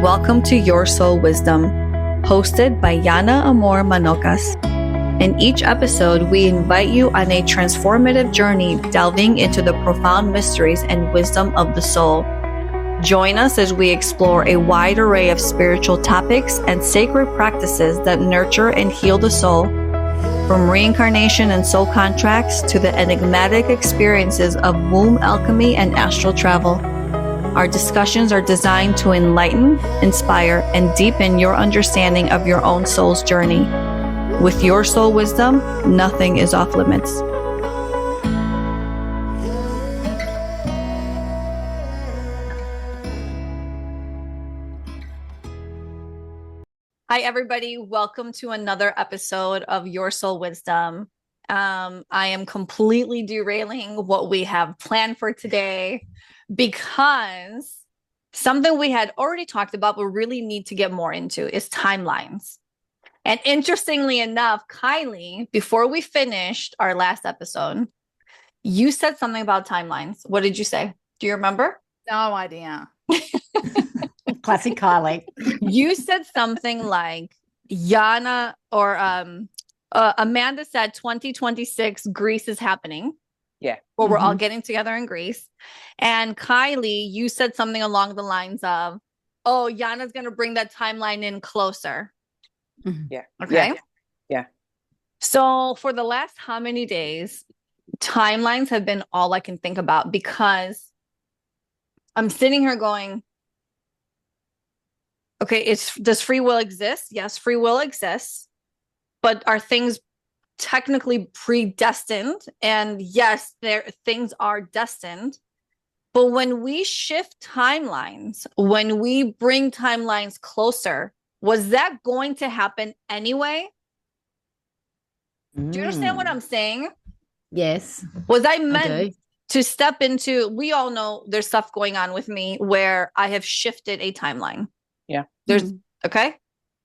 welcome to Your Soul Wisdom, hosted by Yiannah Ahmohr Manokas. In each episode, we invite you on a transformative journey delving into the profound mysteries and wisdom of the soul. Join us as we explore a wide array of spiritual topics and sacred practices that nurture and heal the soul, from reincarnation and soul contracts to the enigmatic experiences of womb alchemy and astral travel. Our discussions are designed to enlighten, inspire, and deepen your understanding of your own soul's journey. With Your Soul Wisdom, nothing is off limits. Hi, everybody. Welcome to another episode of Your Soul Wisdom. I am completely derailing what we have planned for today because something we had already talked about but really need to get more into is timelines. And interestingly enough, Kylie, before we finished our last episode, you said something about timelines. What did you say? Do you remember? No idea. Classic Kylie. You said something like Yiannah or Amanda said 2026 Greece is happening. Yeah. Well, we're all getting together in Greece. And Kylie, you said something along the lines of, oh, Yiannah's going to bring that timeline in closer. Yeah. Okay. Yeah. So for the last how many days, timelines have been all I can think about because I'm sitting here going, okay, does free will exist? Yes, free will exists. But are things technically predestined? And yes, things are destined. But when we shift timelines, when we bring timelines closer, was that going to happen anyway? Do you understand what I'm saying? Yes. Was I meant to step into, we all know there's stuff going on with me where I have shifted a timeline. Yeah. Okay.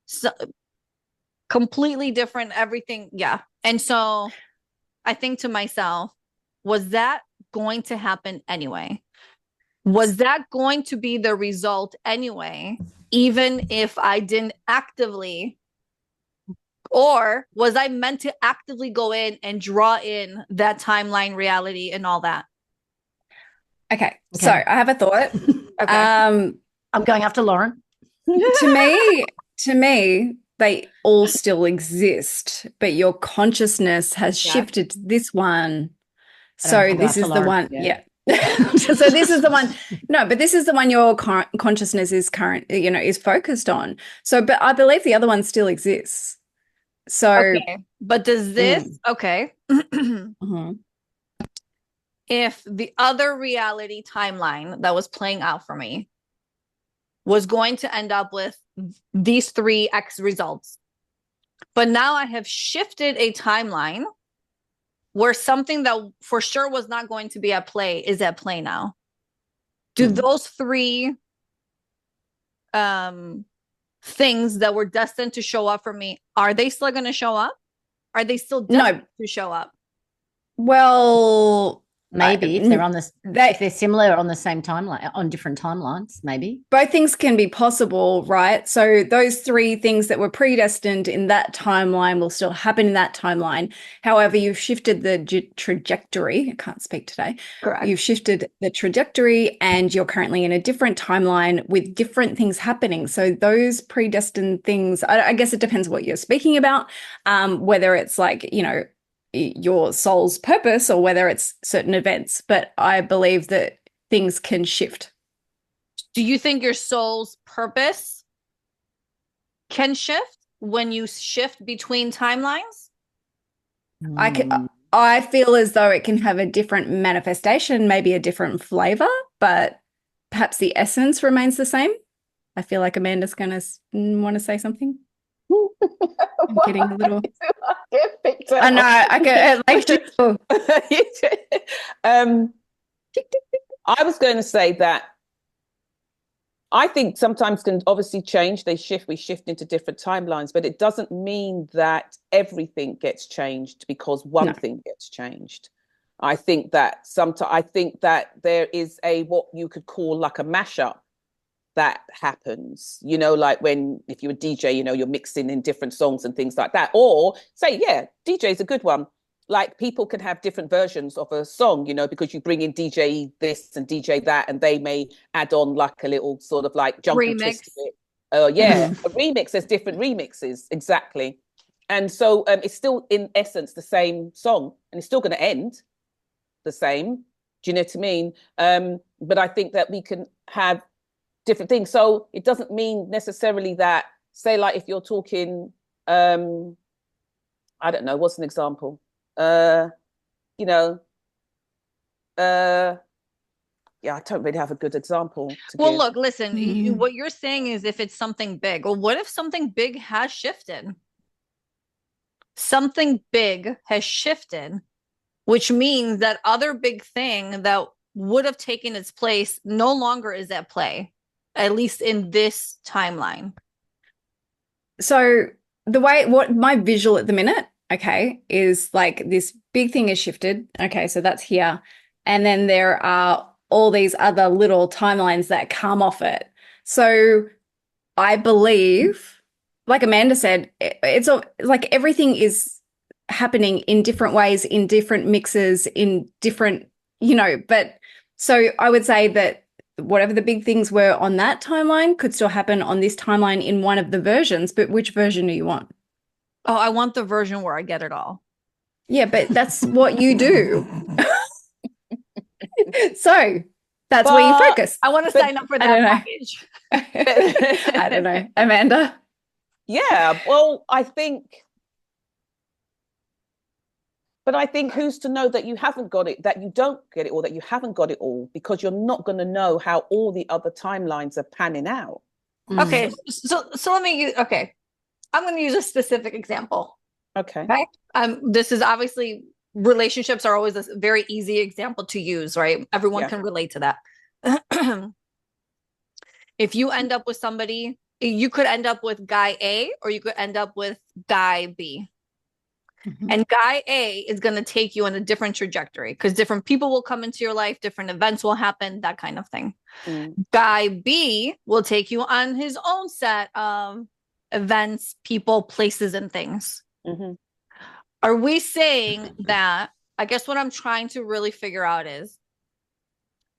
So completely different, everything. Yeah. And so I think to myself, was that going to happen anyway? Was that going to be the result anyway, even if I didn't actively, or was I meant to actively go in and draw in that timeline reality and all that? Okay. So I have a thought. Okay. I'm going after Lauren. To me, they all still exist, but your consciousness has shifted to this one. So this is the one. Yeah. So this is the one. No, but this is the one your consciousness is is focused on. So, but I believe the other one still exists. So, okay. But does this, okay. If the other reality timeline that was playing out for me was going to end up with these 3 X results, but now I have shifted a timeline where something that for sure was not going to be at play is at play now. Do those 3 things that were destined to show up for me, are they still going to show up? Are they still destined to show up? Well, maybe if they're if they're similar on the same timeline, on different timelines, maybe. Both things can be possible, right? So those 3 things that were predestined in that timeline will still happen in that timeline. However, you've shifted the trajectory. I can't speak today. Correct. You've shifted the trajectory and you're currently in a different timeline with different things happening. So those predestined things, I guess it depends what you're speaking about, whether it's like, your soul's purpose or whether it's certain events, but I believe that things can shift. Do you think your soul's purpose can shift when you shift between timelines? I feel as though it can have a different manifestation, maybe a different flavor, but perhaps the essence remains the same. I feel like Amanda's going to want to say something. I'm getting a little. I know. I get I was going to say that I think sometimes can obviously change. We shift into different timelines, but it doesn't mean that everything gets changed because one thing gets changed. I think that there is what you could call like a mashup that happens, you know, like if you're a DJ, you know, you're mixing in different songs and things like that. Or say, yeah, DJ is a good one. Like people can have different versions of a song, you know, because you bring in DJ this and DJ that, and they may add on like a little sort of like jungle twist to it. A remix, there's different remixes, exactly. And so it's still in essence the same song, and it's still going to end the same. Do you know what I mean? But I think that we can have different things. So it doesn't mean necessarily that, say, like if you're talking, I don't know, what's an example? Yeah, I don't really have a good example to give. Look, listen, what you're saying is if it's something big. Well, what if something big has shifted? Something big has shifted, which means that other big thing that would have taken its place no longer is at play, at least in this timeline. So what my visual at the minute, okay, is like this big thing is shifted. Okay, so that's here. And then there are all these other little timelines that come off it. So I believe, like Amanda said, it's like everything is happening in different ways, in different mixes, in different, you know, but so I would say that whatever the big things were on that timeline could still happen on this timeline in one of the versions, but which version do you want? Oh, I want the version where I get it all. Yeah, but that's what you do. So that's where you focus. I want to sign up for that package. I don't know. Amanda? Yeah, well, I think who's to know that you haven't got it, that you don't get it, or that you haven't got it all, because you're not going to know how all the other timelines are panning out. Okay, so let me use, okay, I'm going to use a specific example. Okay. This is obviously, relationships are always a very easy example to use, right? Everyone can relate to that. If you end up with somebody, you could end up with guy A, or you could end up with guy B. And guy A is going to take you on a different trajectory, because different people will come into your life, different events will happen, that kind of thing. Guy B will take you on his own set of events, people, places, and things. Are we saying that, I guess what I'm trying to really figure out is,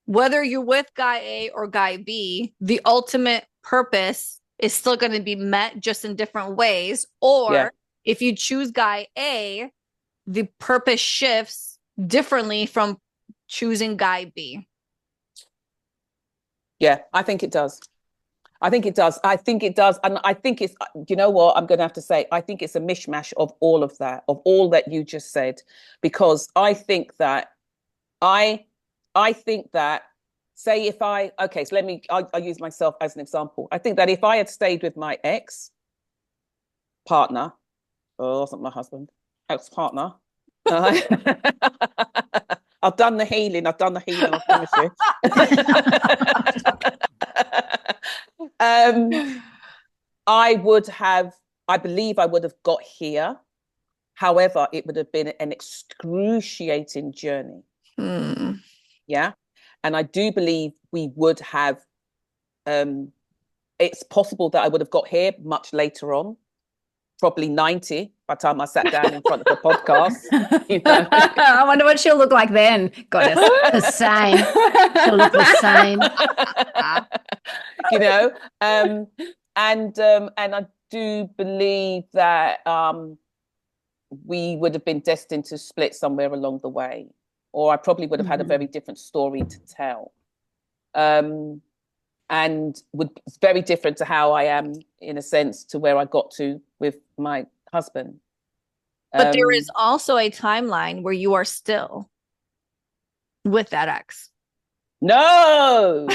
whether you're with guy A or guy B, the ultimate purpose is still going to be met, just in different ways, or if you choose guy A, the purpose shifts differently from choosing guy B. Yeah, I think it does. And I think it's, you know what, I'm going to have to say, I think it's a mishmash of all of that, of all that you just said, because I think that, say if so I'll use myself as an example. I think that if I had stayed with my ex-partner, wasn't my husband, ex-partner. I've done the healing, I promise you. I believe I would have got here. However, it would have been an excruciating journey. Yeah. And I do believe we would have, it's possible that I would have got here much later on, probably 90 by the time I sat down in front of the podcast. You know? I wonder what she'll look like then. Goddess. The same. She'll look the same. You know, and I do believe that we would have been destined to split somewhere along the way, or I probably would have had a very different story to tell. And it's very different to how I am, in a sense, to where I got to with my husband. But there is also a timeline where you are still with that ex. No!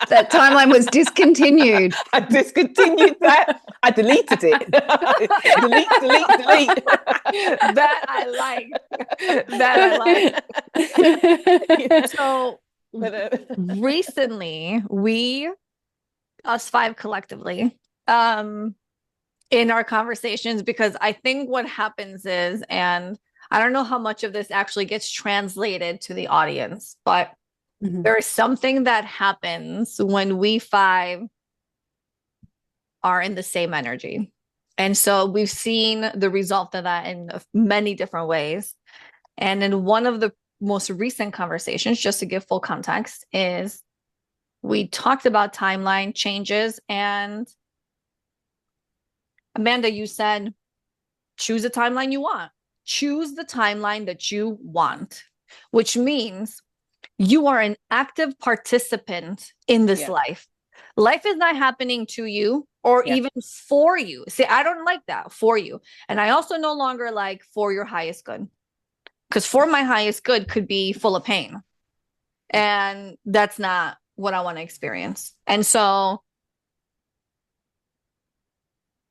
That timeline was discontinued. I discontinued that. I deleted it. delete. That I like. So recently, us five collectively, in our conversations, because I think what happens is, and I don't know how much of this actually gets translated to the audience, but There is something that happens when we five are in the same energy. And so we've seen the result of that in many different ways. And in one of the most recent conversations, just to give full context, is we talked about timeline changes. And Amanda, you said, choose a timeline you want. Choose the timeline that you want, which means you are an active participant in this life. Life is not happening to you or even for you. See, I don't like that, for you. And I also no longer like for your highest good, because for my highest good could be full of pain. And that's not what I want to experience. And so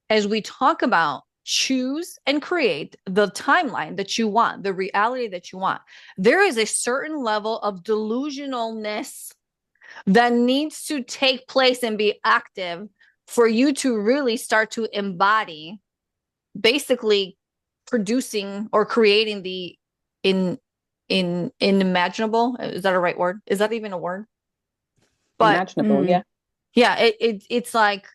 as we talk about choose and create the timeline that you want, the reality that you want, there is a certain level of delusionalness that needs to take place and be active for you to really start to embody, basically producing or creating the inimaginable. Is that a right word? Is that even a word? But imaginable, yeah, it's like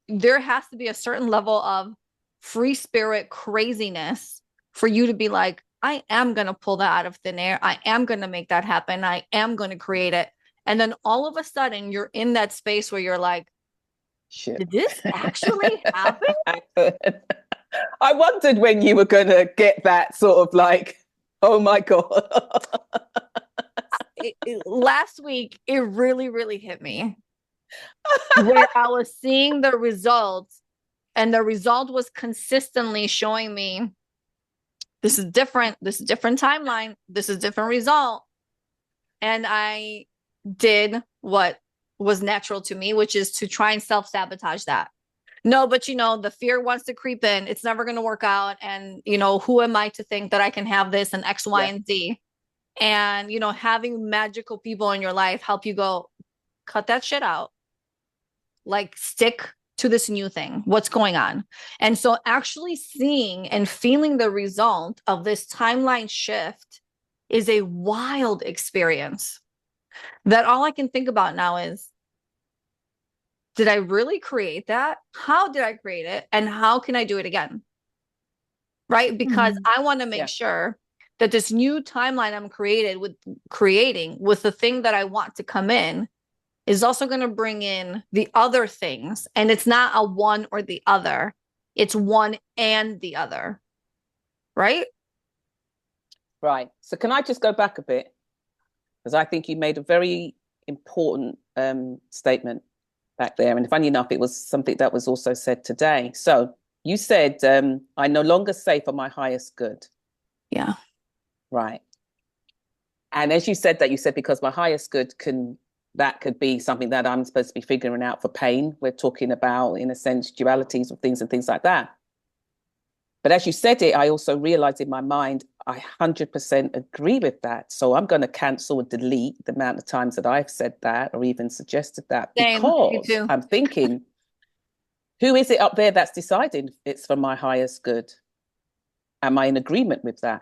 there has to be a certain level of free spirit craziness for you to be like, I am going to pull that out of thin air. I am going to make that happen. I am going to create it. And then all of a sudden you're in that space where you're like, shit, did this actually happen? I wondered when you were going to get that sort of like, oh my God. Last week, it really, really hit me where I was seeing the results, and the result was consistently showing me this is different. This is different timeline. This is different result. And I did what was natural to me, which is to try and self-sabotage that. No, but the fear wants to creep in. It's never going to work out. And, who am I to think that I can have this and X, Y, and Z? And, having magical people in your life help you go, cut that shit out. Like, stick to this new thing. What's going on? And so actually seeing and feeling the result of this timeline shift is a wild experience that all I can think about now is, did I really create that? How did I create it? And how can I do it again? Right? Because I want to make sure that this new timeline I'm creating with the thing that I want to come in is also going to bring in the other things. And it's not a one or the other. It's one and the other. Right? Right. So can I just go back a bit? Because I think you made a very important statement back there. And funny enough, it was something that was also said today. So you said, I no longer say for my highest good. Yeah. Right. And as you said that, you said because my highest good that could be something that I'm supposed to be figuring out for pain. We're talking about, in a sense, dualities of things and things like that. But as you said it, I also realized in my mind, I 100% agree with that. So I'm going to cancel and delete the amount of times that I've said that or even suggested that. Same, because I'm thinking, who is it up there that's deciding it's for my highest good? Am I in agreement with that?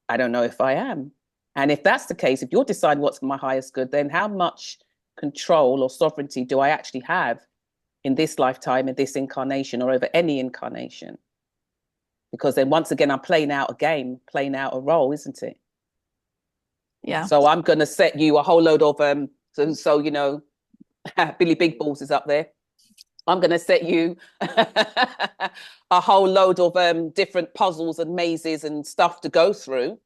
I don't know if I am. And if that's the case, if you're deciding what's for my highest good, then how much control or sovereignty do I actually have in this lifetime, in this incarnation, or over any incarnation? Because then once again, I'm playing out a game, playing out a role, isn't it? Yeah. So I'm going to set you a whole load of, Billy Big Balls is up there. I'm going to set you a whole load of different puzzles and mazes and stuff to go through.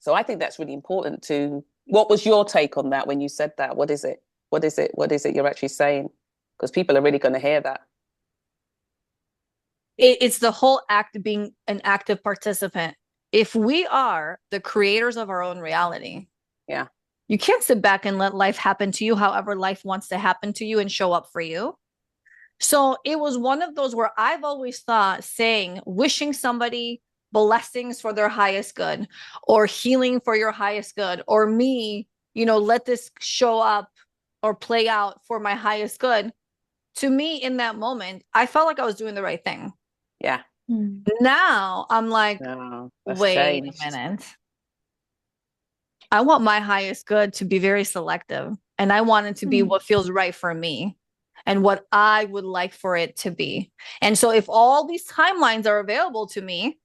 So I think that's really important to, what was your take on that when you said that? What is it? What is it you're actually saying? Because people are really going to hear that. It's the whole act of being an active participant. If we are the creators of our own reality, you can't sit back and let life happen to you however life wants to happen to you and show up for you. So it was one of those where I've always thought wishing somebody blessings for their highest good or healing for your highest good, or me, let this show up or play out for my highest good. To me, in that moment, I felt like I was doing the right thing. Yeah. Now I'm like, wait a minute. I want my highest good to be very selective, and I want it to be what feels right for me and what I would like for it to be. And so if all these timelines are available to me,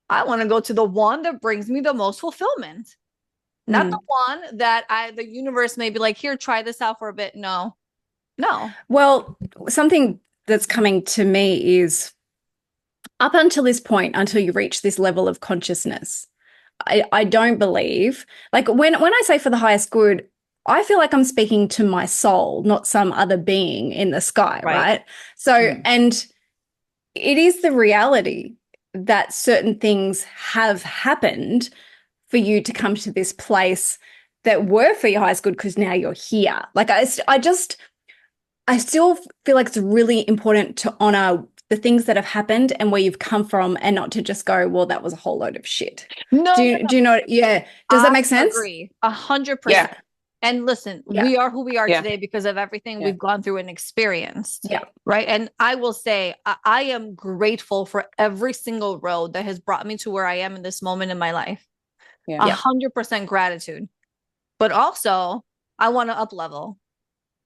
I want to go to the one that brings me the most fulfillment, not the one that the universe may be like, here, try this out for a bit. No. Well, something that's coming to me is up until this point, until you reach this level of consciousness, I don't believe, like when I say for the highest good, I feel like I'm speaking to my soul, not some other being in the sky, right? So, and it is the reality that certain things have happened for you to come to this place that were for your highest good because now you're here. Like I still feel like it's really important to honor the things that have happened and where you've come from, and not to just go, well, that was a whole load of shit. No, do you know? Yeah. Does that make sense? I agree 100%. And listen, we are who we are today because of everything we've gone through and experienced. Yeah. Right. And I will say, I am grateful for every single road that has brought me to where I am in this moment in my life. 100% gratitude. But also, I want to up level.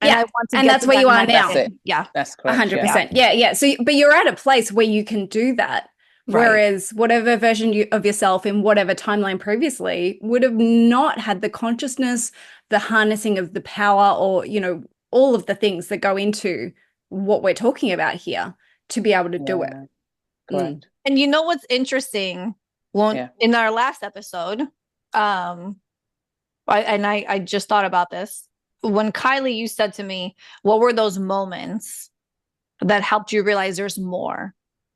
And I want to, and that's where you are now. That's it. Yeah, that's correct. 100%. Yeah. So, but you're at a place where you can do that. Whereas whatever version of yourself in whatever timeline previously would have not had the consciousness, the harnessing of the power, or, you know, all of the things that go into what we're talking about here to be able to do it. Correct. And you know what's interesting? Well, in our last episode, I just thought about this. When Kylie, you said to me, what were those moments that helped you realize there's more?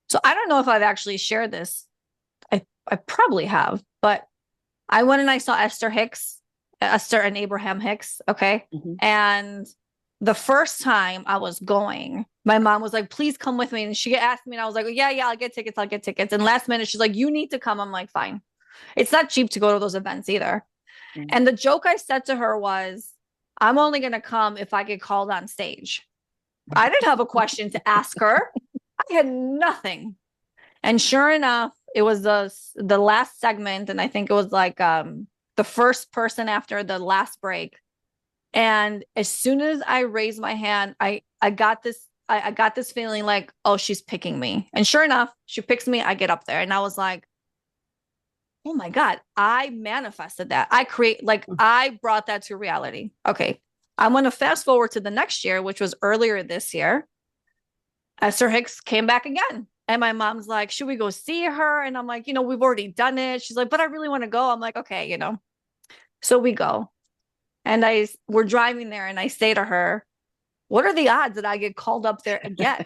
So I don't know if I've actually shared this. I probably have, but I went and I saw Esther and Abraham Hicks. Okay. And the first time I was going, my mom was like, please come with me. And she asked me, and I was like, yeah, I'll get tickets. And last minute, she's like, you need to come. I'm like, fine. It's not cheap to go to those events either. And the joke I said to her was, I'm only going to come if I get called on stage. I didn't have a question to ask her. I had nothing. And sure enough, it was the last segment. And I think it was like the first person after the last break. And as soon as I raised my hand, I got this feeling like, oh, she's picking me. And sure enough, she picks me. I get up there and I was like, oh my God, I manifested that. I brought that to reality. Okay. I'm going to fast forward to the next year, which was earlier this year. Esther Hicks came back again. And my mom's like, should we go see her? And I'm like, we've already done it. She's like, but I really want to go. I'm like, okay, So we go. And we're driving there and I say to her, what are the odds that I get called up there again?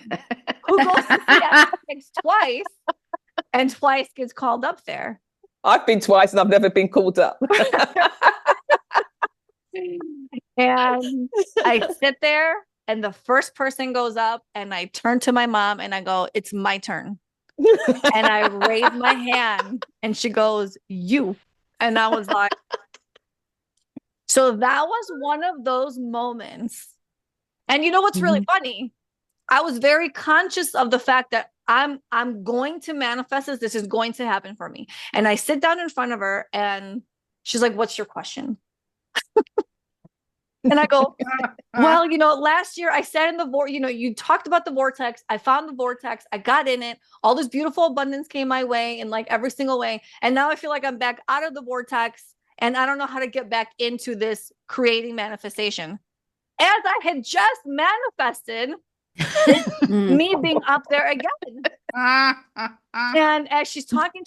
Who goes to see Esther Hicks twice and twice gets called up there? I've been twice and I've never been called up. And I sit there and the first person goes up and I turn to my mom and I go, it's my turn. And I raise my hand and she goes, you. And I was like, so that was one of those moments. And you know what's really funny? I was very conscious of the fact that I'm going to manifest this. This is going to happen for me. And I sit down in front of her and she's like, what's your question? And I go, well, last year I sat in the vortex, you talked about the vortex. I found the vortex. I got in it. All this beautiful abundance came my way in like every single way. And now I feel like I'm back out of the vortex and I don't know how to get back into this creating manifestation. As I had just manifested me being up there again. And as she's talking,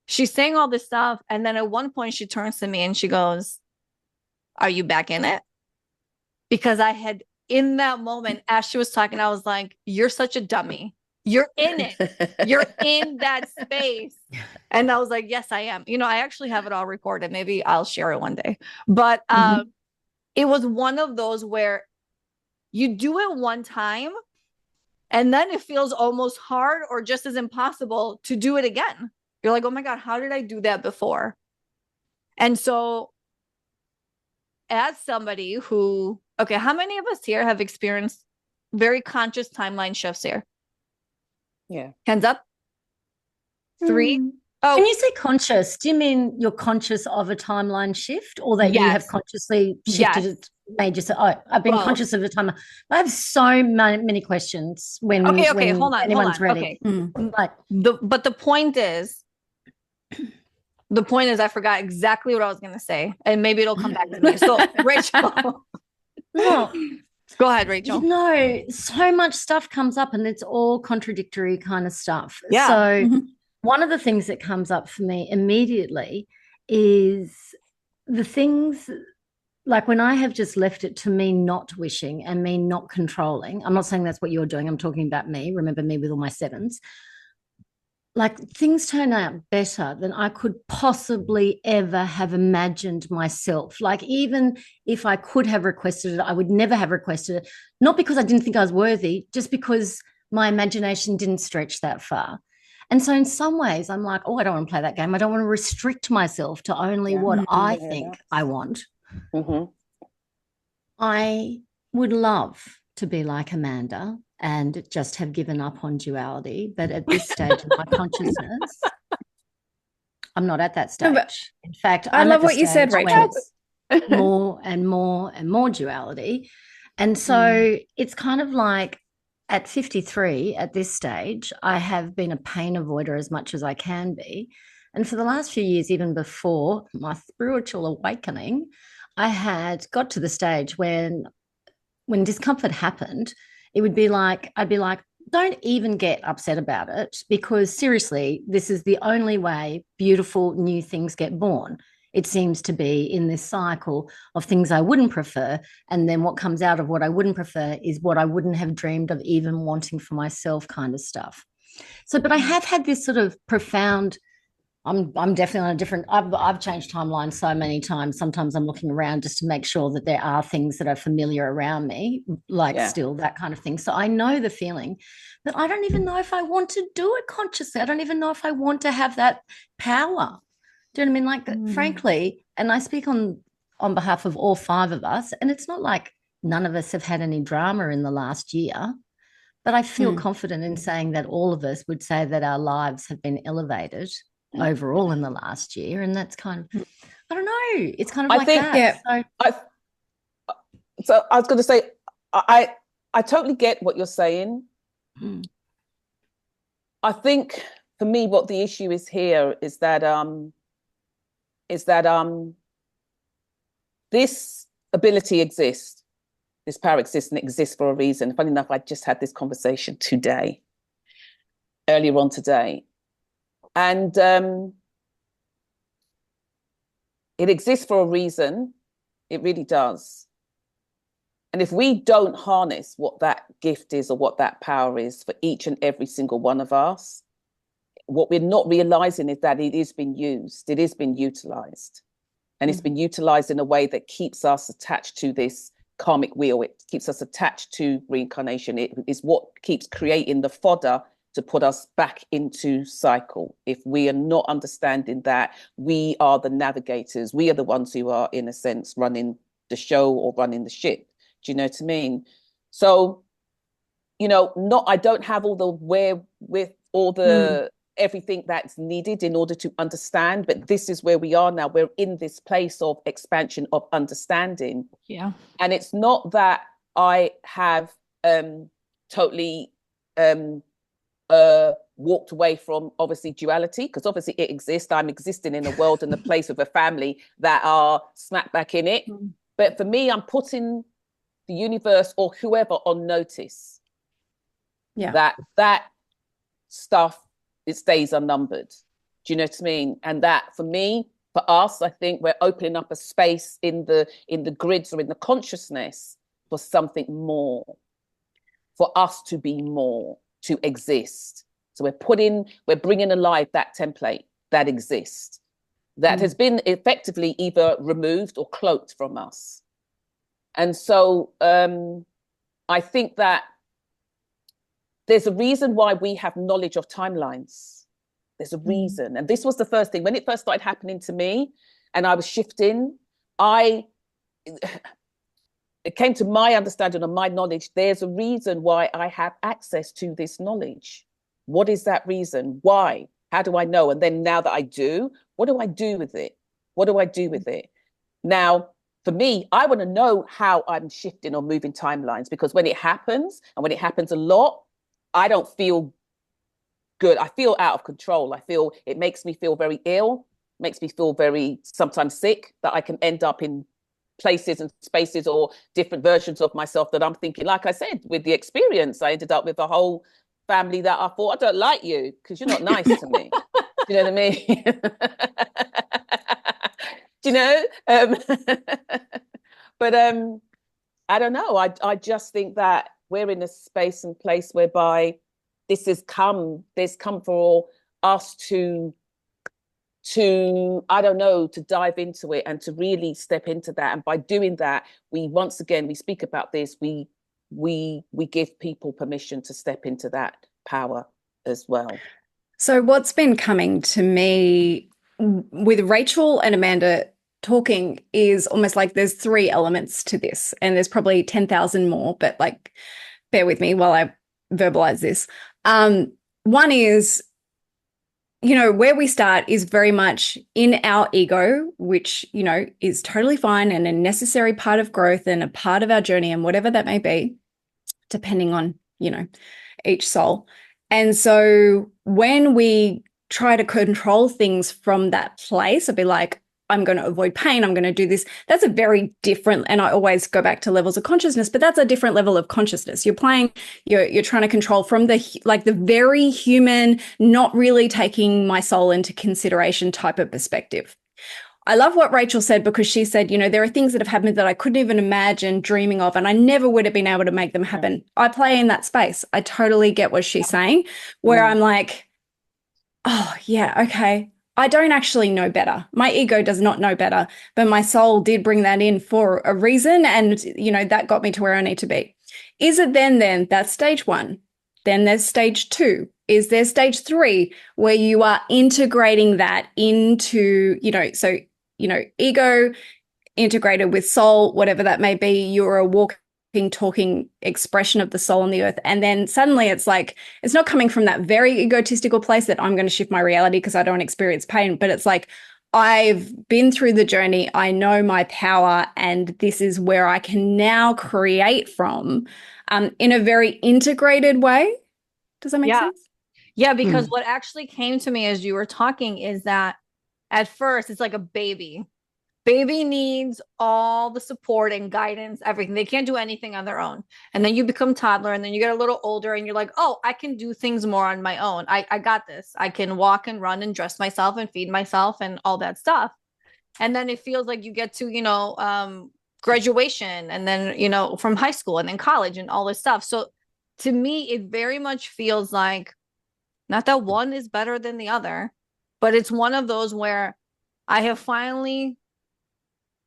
she's saying all this stuff. And then at one point she turns to me and she goes, are you back in it? Because I had, in that moment, as she was talking, I was like, you're such a dummy. You're in it. You're in that space. And I was like, yes, I am. I actually have it all recorded. Maybe I'll share it one day. But it was one of those where you do it one time and then it feels almost hard or just as impossible to do it again. You're like, oh my God, how did I do that before? And so as somebody who, okay, how many of us here have experienced very conscious timeline shifts here? Yeah. Hands up. 3, Oh, when you say conscious, do you mean you're conscious of a timeline shift, or that you have yes. consciously shifted Yes. it, made you say, "Oh, I've been Well- conscious of a timeline"? I have so many questions when Okay, hold on. anyone's ready. Okay. Like, But the point is, I forgot exactly what I was going to say, and maybe it'll come back to me. So, Rachel, no, go ahead, Rachel. so much stuff comes up, and it's all contradictory kind of stuff. Yeah. So one of the things that comes up for me immediately is the things like when I have just left it to me not wishing and me not controlling. I'm not saying that's what you're doing. I'm talking about me. Remember me with all my sevens. Like things turn out better than I could possibly ever have imagined myself. Like even if I could have requested it, I would never have requested it. Not because I didn't think I was worthy, just because my imagination didn't stretch that far. And so in some ways, I'm like, oh, I don't want to play that game. I don't want to restrict myself to only what I think I want. I would love to be like Amanda and just have given up on duality. But at this stage of my consciousness, I'm not at that stage. In fact, I love what you said, Rachel. More and more and more duality. And so it's kind of like at 53, at this stage, I have been a pain avoider as much as I can be. And for the last few years, even before my spiritual awakening, I had got to the stage when discomfort happened, it would be like, I'd be like, don't even get upset about it, because seriously, this is the only way beautiful new things get born. It seems to be in this cycle of things I wouldn't prefer. And then what comes out of what I wouldn't prefer is what I wouldn't have dreamed of even wanting for myself kind of stuff. So, but I have had this sort of profound, I'm definitely on a different, I've changed timelines so many times. Sometimes I'm looking around just to make sure that there are things that are familiar around me, like still that kind of thing. So I know the feeling, but I don't even know if I want to do it consciously. I don't even know if I want to have that power. Do you know what I mean? Like, frankly, and I speak on behalf of all 5 of us, and it's not like none of us have had any drama in the last year, but I feel confident in saying that all of us would say that our lives have been elevated overall in the last year. And that's kind of, I don't know, it's kind of like that. Yeah. So I was going to say, I totally get what you're saying. I think for me, what the issue is here is that this ability exists, this power exists, and it exists for a reason. Funny enough, I just had this conversation earlier on today. And it exists for a reason. It really does. And if we don't harness what that gift is or what that power is for each and every single one of us, what we're not realizing is that it is being used, it is being utilized. And it's been utilized in a way that keeps us attached to this karmic wheel. It keeps us attached to reincarnation. It is what keeps creating the fodder to put us back into cycle. If we are not understanding that we are the navigators, we are the ones who are, in a sense, running the show or running the ship. Do you know what I mean? So, I don't have all the wherewith, all the everything that's needed in order to understand, but this is where we are now. We're in this place of expansion, of understanding. Yeah. And it's not that I have totally walked away from, obviously, duality, because obviously it exists. I'm existing in a world and a place with a family that are smack back in it. But for me, I'm putting the universe or whoever on notice that stuff, it stays unnumbered. Do you know what I mean? And that for me, for us, I think we're opening up a space in the grids or in the consciousness for something more, for us to be more, to exist. So we're bringing alive that template that exists, that has been effectively either removed or cloaked from us. And so I think that there's a reason why we have knowledge of timelines. There's a reason. And this was the first thing. When it first started happening to me and I was shifting, it came to my understanding of my knowledge. There's a reason why I have access to this knowledge. What is that reason? Why? How do I know? And then now that I do, what do I do with it? What do I do with it? Now, for me, I want to know how I'm shifting or moving timelines, because when it happens, and when it happens a lot, I don't feel good. I feel out of control. I feel it makes me feel very ill, makes me feel very sometimes sick, that I can end up in places and spaces or different versions of myself that I'm thinking, like I said, with the experience, I ended up with a whole family that I thought, I don't like you because you're not nice to me. Do you know what I mean? Do you know? But I don't know. I just think that we're in a space and place whereby there's come for us to I don't know, to dive into it and to really step into that. And by doing that, we speak about this, we give people permission to step into that power as well. So what's been coming to me with Rachel and Amanda talking is almost like there's 3 elements to this, and there's probably 10,000 more, but like, bear with me while I verbalize this. One is, where we start is very much in our ego, which, is totally fine and a necessary part of growth and a part of our journey and whatever that may be, depending on, each soul. And so when we try to control things from that place, I'd be like, I'm going to avoid pain, I'm going to do this. That's a very different, and I always go back to levels of consciousness, but that's a different level of consciousness. You're trying to control from the very human, not really taking my soul into consideration type of perspective. I love what Rachel said, because she said, there are things that have happened that I couldn't even imagine dreaming of, and I never would have been able to make them happen. I play in that space. I totally get what she's saying, where I'm like, oh yeah, okay. I don't actually know better. My ego does not know better, but my soul did bring that in for a reason. And, that got me to where I need to be. Is it then that's stage 1? Then there's stage 2. Is there stage 3 where you are integrating that into, ego integrated with soul, whatever that may be, you're a walking, talking expression of the soul on the earth. And then suddenly it's like, it's not coming from that very egotistical place that I'm going to shift my reality because I don't experience pain, but it's like, I've been through the journey, I know my power, and this is where I can now create from, in a very integrated way. Does that make sense? Yeah, because what actually came to me as you were talking is that at first it's like a baby. Baby needs all the support and guidance, everything. They can't do anything on their own. And then you become toddler, and then you get a little older and you're like, oh, I can do things more on my own. I got this. I can walk and run and dress myself and feed myself and all that stuff. And then it feels like you get to, graduation, and then, from high school and then college and all this stuff. So to me, it very much feels like, not that one is better than the other, but it's one of those where I have finally,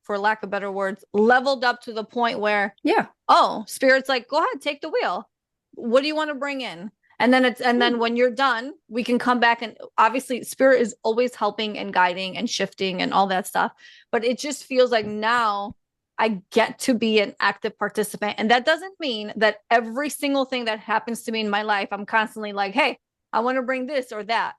for lack of better words, leveled up to the point where, Spirit's like, go ahead, take the wheel. What do you want to bring in? And then when you're done, we can come back, and obviously Spirit is always helping and guiding and shifting and all that stuff. But it just feels like now I get to be an active participant. And that doesn't mean that every single thing that happens to me in my life, I'm constantly like, hey, I want to bring this or that.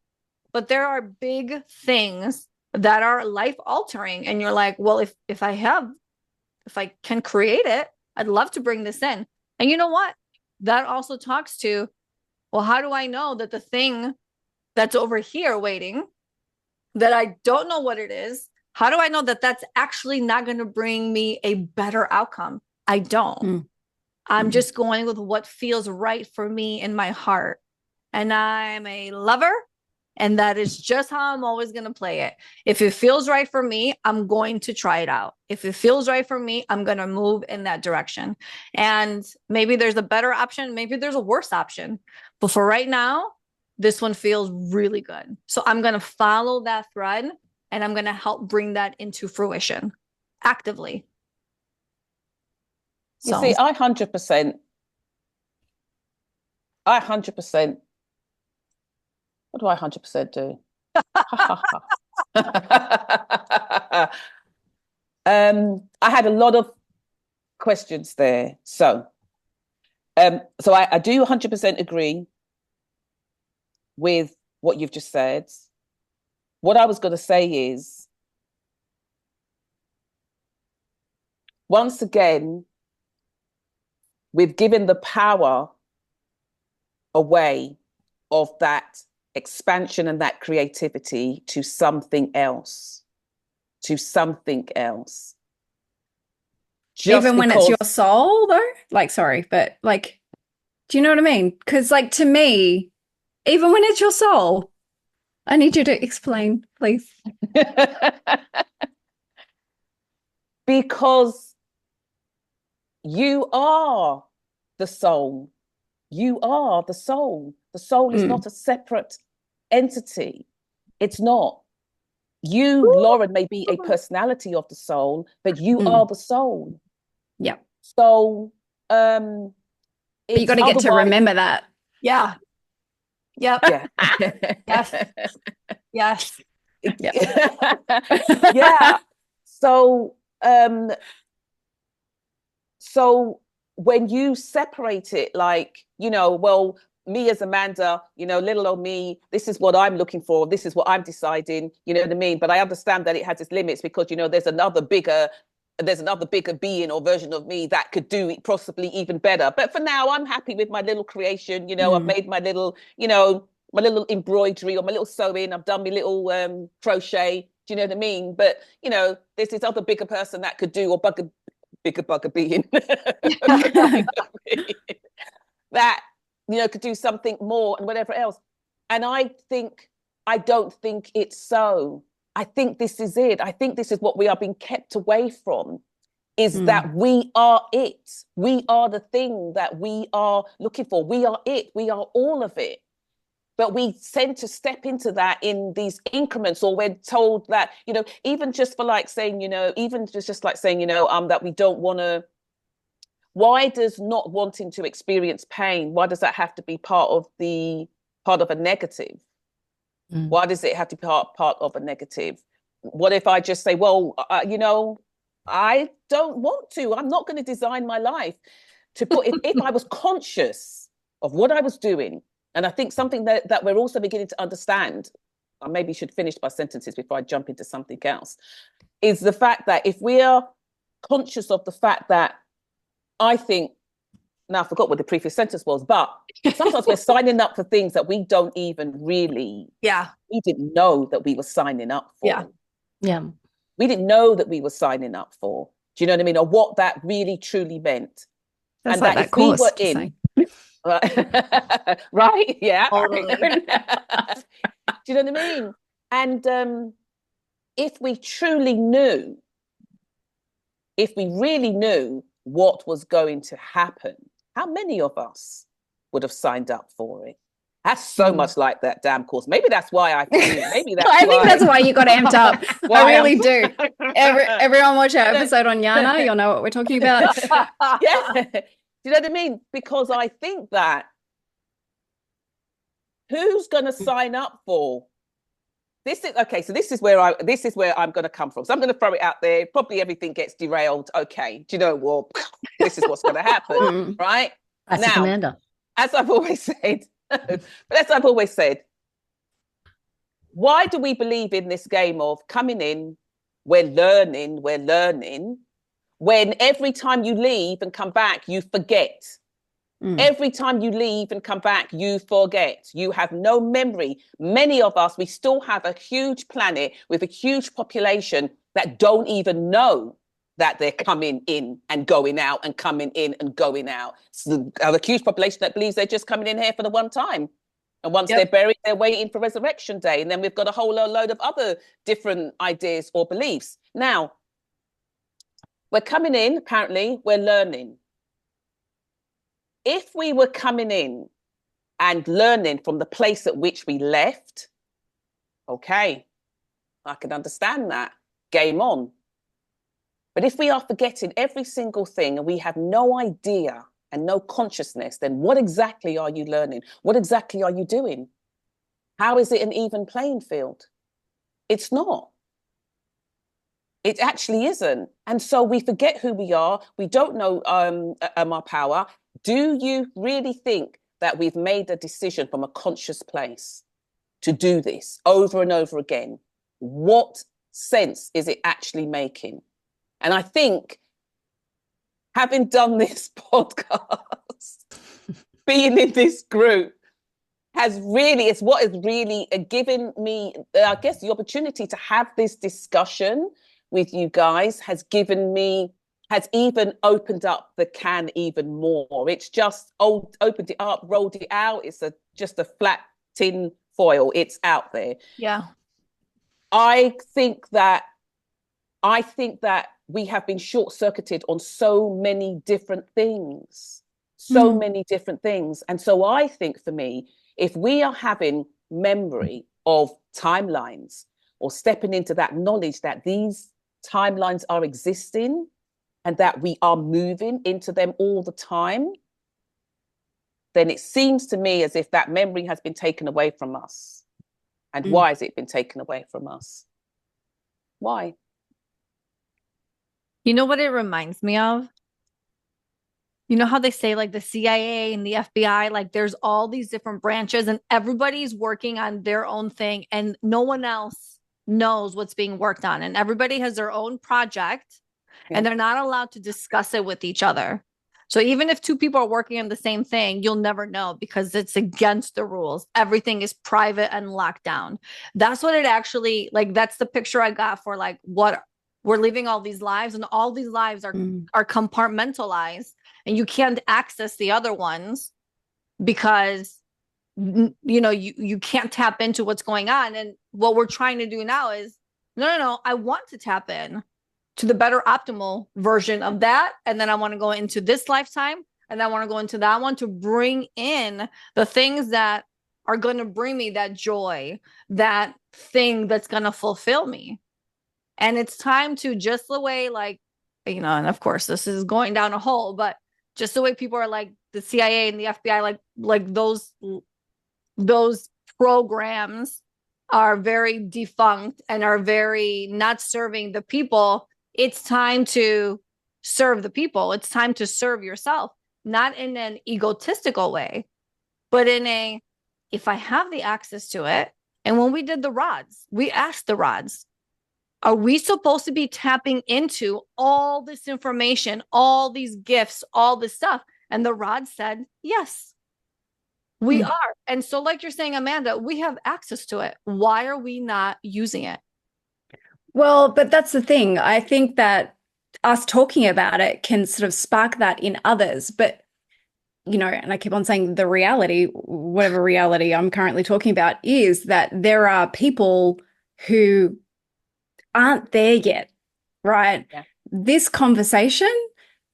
But there are big things that are life altering. And you're like, well, if I can create it, I'd love to bring this in. And you know what? That also talks to, well, how do I know that the thing that's over here waiting, that I don't know what it is, how do I know that that's actually not going to bring me a better outcome? I don't. I'm just going with what feels right for me in my heart. And I'm a lover. And that is just how I'm always going to play it. If it feels right for me, I'm going to try it out. If it feels right for me, I'm going to move in that direction. And maybe there's a better option. Maybe there's a worse option. But for right now, this one feels really good. So I'm going to follow that thread, and I'm going to help bring that into fruition actively. So. You see, I 100%. What do I 100% do? I had a lot of questions there. So I do 100% agree with what you've just said. What I was going to say is, once again, we've given the power away of that expansion and that creativity to something else. Even when it's your soul, though? Like, sorry, but like, do you know what I mean? Because, like, to me, even when it's your soul, I need you to explain, please. Because you are the soul. You are the soul. The soul is not a separate entity. It's not. You, Lauren, may be a personality of the soul, but you are the soul. Yeah. So but you got to get to remember that. Yeah. Yep. Yeah. Yes. Yes. Yeah. So when you separate it, like, you know, well, me as Amanda, you know, little old me, this is what I'm looking for, this is what I'm deciding, you know what I mean? But I understand that it has its limits, because, you know, there's another bigger being or version of me that could do it possibly even better. But for now, I'm happy with my little creation. You know, I've made my little, you know, my little embroidery or my little sewing. I've done my little crochet. Do you know what I mean? But, you know, there's this other bigger person that could do, or bigger being that, you know, could do something more and whatever else. And I don't think it's so. I think this is it. I think this is what we are being kept away from, is that we are it. We are the thing that we are looking for. We are it. We are all of it. But we tend to step into that in these increments, or we're told that, you know, even just for like saying, you know, even just like saying, you know, that we don't want to. Why does not wanting to experience pain, why does that have to be part of a negative? Why does it have to be part of a negative? What if I just say, well, you know, I don't want to. I'm not going to design my life to put, if I was conscious of what I was doing. And I think something that we're also beginning to understand, I maybe should finish my sentences before I jump into something else, is the fact that if we are conscious of the fact that, I think, now I forgot what the previous sentence was, but sometimes we're signing up for things that we don't even really, we didn't know that we were signing up for. Yeah. We didn't know that we were signing up for. Do you know what I mean? Or what that really truly meant. That's and like that if we were in, right? Yeah. Totally. Do you know what I mean? And if we truly knew, if we really knew what was going to happen, how many of us would have signed up for it? That's so much like that damn course. Maybe that's why I feel. Maybe that's I think that's why you got amped up. I really do. Everyone watch our episode on Yiannah. You'll know what we're talking about. Yeah. Do you know what I mean? Because I think that who's going to sign up for this? Is okay. So this is where I'm going to come from. So I'm going to throw it out there. Probably everything gets derailed. Okay. Do you know what? This is what's going to happen, right? Classic Amanda. As I've always said, why do we believe in this game of coming in, we're learning, when every time you leave and come back, you forget. Every time you leave and come back, you forget. You have no memory. Many of us, we still have a huge planet with a huge population that don't even know that they're coming in and going out and coming in and going out. So a huge population that believes they're just coming in here for the one time. And once they're buried, they're waiting for Resurrection Day. And then we've got a whole load of other different ideas or beliefs. Now, we're coming in, apparently, we're learning. If we were coming in and learning from the place at which we left, okay, I can understand that. Game on. But if we are forgetting every single thing and we have no idea and no consciousness, then what exactly are you learning? What exactly are you doing? How is it an even playing field? It's not. It actually isn't. And so we forget who we are. We don't know our power. Do you really think that we've made a decision from a conscious place? to do this over and over again? What sense is it actually making? And I think having done this podcast, being in this group, it's what has really given me, I guess, the opportunity to have this discussion with you guys has even opened up the can even more. It's just opened it up, rolled it out. It's just a flat tin foil. It's out there. Yeah. I think that we have been short-circuited on so many different things. And so I think, for me, if we are having memory of timelines, or stepping into that knowledge that these timelines are existing and that we are moving into them all the time, then it seems to me as if that memory has been taken away from us. And why has it been taken away from us? Why? You know what it reminds me of? You know how they say like the CIA and the FBI, like there's all these different branches and everybody's working on their own thing and no one else knows what's being worked on. And everybody has their own project and they're not allowed to discuss it with each other. So even if two people are working on the same thing, you'll never know because it's against the rules. Everything is private and locked down. That's what it actually, like, that's the picture I got for like what we're living all these lives, and all these lives are compartmentalized. And you can't access the other ones because, you know, you can't tap into what's going on. And what we're trying to do now is, no, I want to tap in to the better optimal version of that. And then I want to go into this lifetime and I want to go into that one to bring in the things that are going to bring me that joy, that thing that's going to fulfill me. And it's time to, just the way, like, you know, and of course this is going down a hole, but just the way people are like the CIA and the FBI, like those programs are very defunct and are very not serving the people. It's time to serve the people. It's time to serve yourself, not in an egotistical way, but in a, if I have the access to it. And when we did the rods, we asked the rods, are we supposed to be tapping into all this information, all these gifts, all this stuff? And the rod said, yes, we are. And so, like you're saying, Amanda, we have access to it. Why are we not using it? Well, but that's the thing. I think that us talking about it can sort of spark that in others. But, you know, and I keep on saying the reality, whatever reality I'm currently talking about, is that there are people who aren't there yet, right? Yeah. This conversation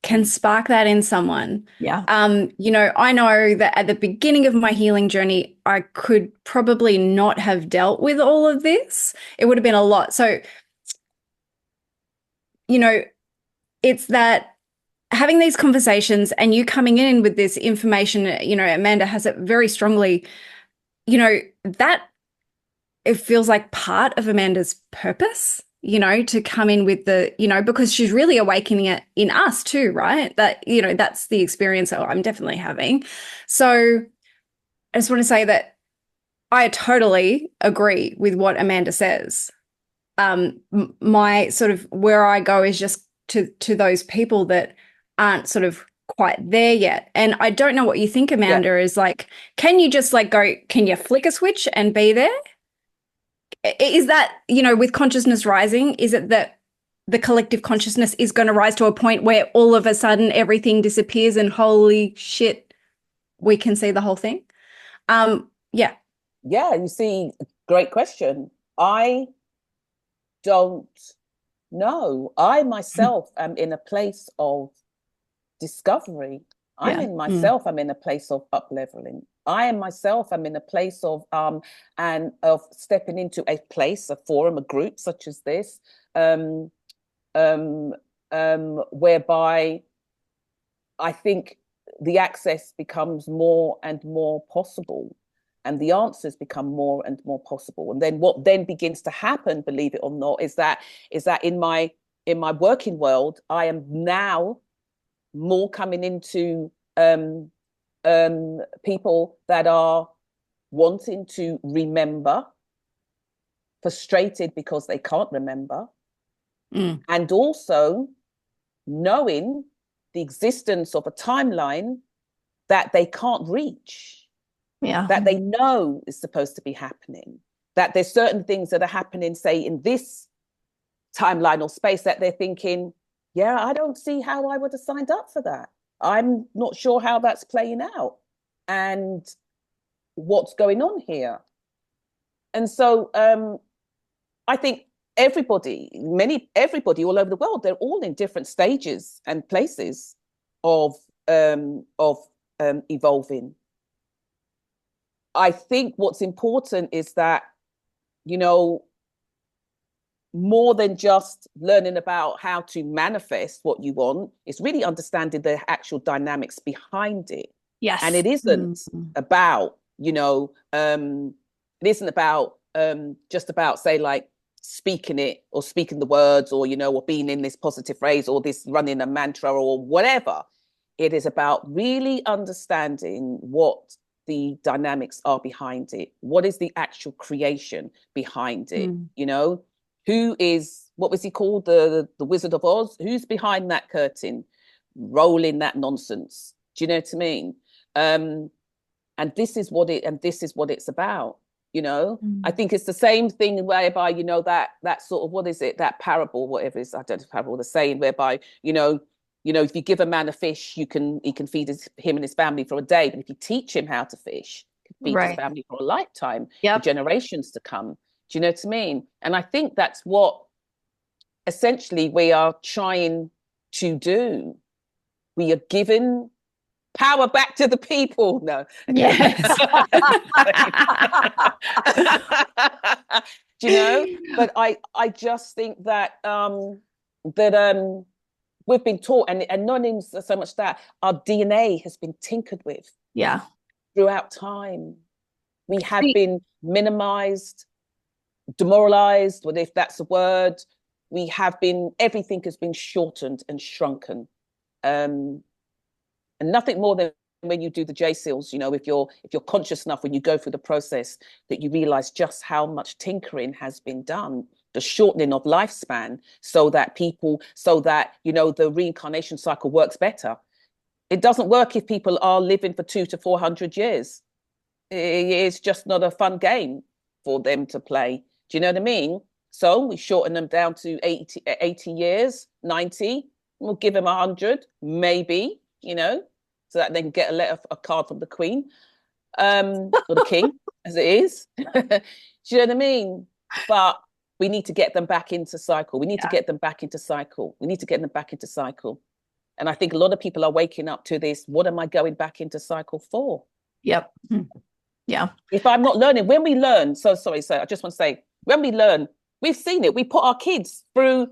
can spark that in someone. Yeah. You know, I know that at the beginning of my healing journey, I could probably not have dealt with all of this. It would have been a lot. So, you know, it's that having these conversations and you coming in with this information, you know, Amanda has it very strongly, you know, that it feels like part of Amanda's purpose, you know, to come in with the, you know, because she's really awakening it in us too, right? That, you know, that's the experience that I'm definitely having. So I just want to say that I totally agree with what Amanda says. My sort of where I go is just to those people that aren't sort of quite there yet. And I don't know what you think, Amanda, is like, can you just like go, can you flick a switch and be there? Is that, you know, with consciousness rising, is it that the collective consciousness is going to rise to a point where all of a sudden everything disappears and holy shit, we can see the whole thing? Yeah, you see, great question. I don't know. I myself am in a place of discovery. I'm in myself, I'm in a place of up-leveling. I am myself, I'm in a place of and of stepping into a place, a forum, a group such as this, whereby I think the access becomes more and more possible, and the answers become more and more possible. And then what then begins to happen, believe it or not, is that in my working world, I am now more coming into people that are wanting to remember, frustrated because they can't remember, and also knowing the existence of a timeline that they can't reach, that they know is supposed to be happening, that there's certain things that are happening, say, in this timeline or space that they're thinking, yeah, I don't see how I would have signed up for that. I'm not sure how that's playing out and what's going on here. And so I think everybody all over the world, they're all in different stages and places of evolving. I think what's important is that, you know, more than just learning about how to manifest what you want, it's really understanding the actual dynamics behind it. Yes. And it isn't about, you know, it isn't about just about, say, like speaking it or speaking the words or, you know, or being in this positive phrase or this running a mantra or whatever. It is about really understanding what the dynamics are behind it. What is the actual creation behind it? You know, who is, what was he called? The Wizard of Oz? Who's behind that curtain, rolling that nonsense? Do you know what I mean? And this is what it's about. You know, I think it's the same thing whereby, you know, that sort of, what is it? That parable, whatever it is, I don't know, parable, the saying whereby, you know, if you give a man a fish, he can feed him and his family for a day. But if you teach him how to fish, he can feed his family for a lifetime, for generations to come. Do you know what I mean? And I think that's what essentially we are trying to do. We are giving power back to the people. No. Yes. Do you know? But I just think that we've been taught, and not even so much that, our DNA has been tinkered with. Yeah. Throughout time. We have been minimized, demoralized, what if that's a word. We have been, everything has been shortened and shrunken. And nothing more than when you do the J-seals, you know, if you're conscious enough when you go through the process, that you realize just how much tinkering has been done, the shortening of lifespan, so that, you know, the reincarnation cycle works better. It doesn't work if people are living for 200 to 400 years. It's just not a fun game for them to play. Do you know what I mean? So we shorten them down to 80 years, 90. We'll give them 100, maybe, you know, so that they can get a card from the Queen, or the King, as it is. Do you know what I mean? But we need to get them back into cycle. We need to get them back into cycle. And I think a lot of people are waking up to this. What am I going back into cycle for? Yep. Yeah. If I'm not learning, when we learn, so I just want to say, when we learn, we've seen it. We put our kids through,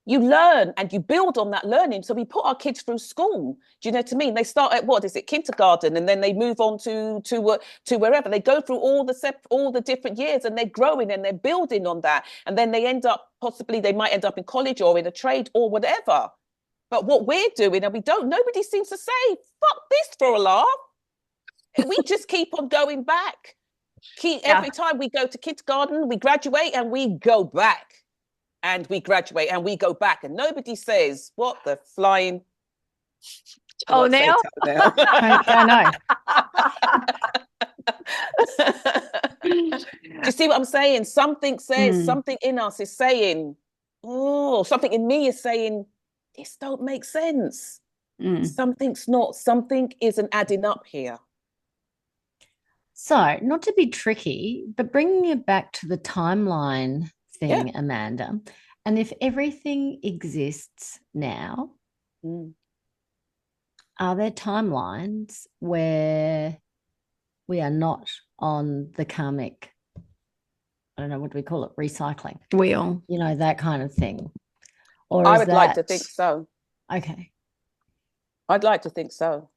you learn and you build on that learning. So we put our kids through school. Do you know what I mean? They start at, what is it, kindergarten, and then they move on to wherever. They go through all the different years, and they're growing and they're building on that. And then they might end up in college or in a trade or whatever. But what we're doing, and nobody seems to say, fuck this for a laugh. We just keep on going back. Every time we go to kindergarten, we graduate and we go back. And we graduate and we go back. And nobody says, what the flying... Toenail? I Do you see what I'm saying? Something says, something in us is saying, oh, something in me is saying, this don't make sense. Something isn't adding up here. So, not to be tricky, but bringing it back to the timeline thing, Amanda, and if everything exists now, are there timelines where we are not on the karmic, I don't know, what do we call it, recycling wheel, you know, that kind of thing? Or I would like to think so. Okay. I'd like to think so.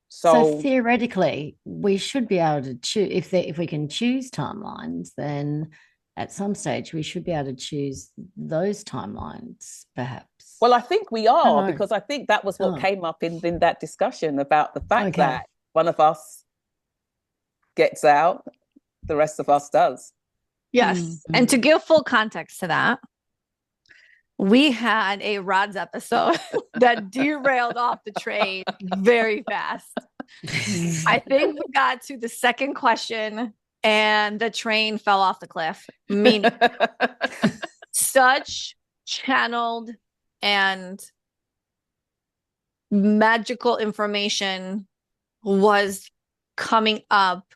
So theoretically, we should be able to choose, if we can choose timelines, then at some stage we should be able to choose those timelines, perhaps. Well, I think we are, because I think that was what came up in that discussion about the fact that one of us gets out, the rest of us does. Yes. Mm-hmm. And to give full context to that, we had a Rods episode that derailed off the train very fast. I think we got to the second question and the train fell off the cliff. Meaning such channeled and magical information was coming up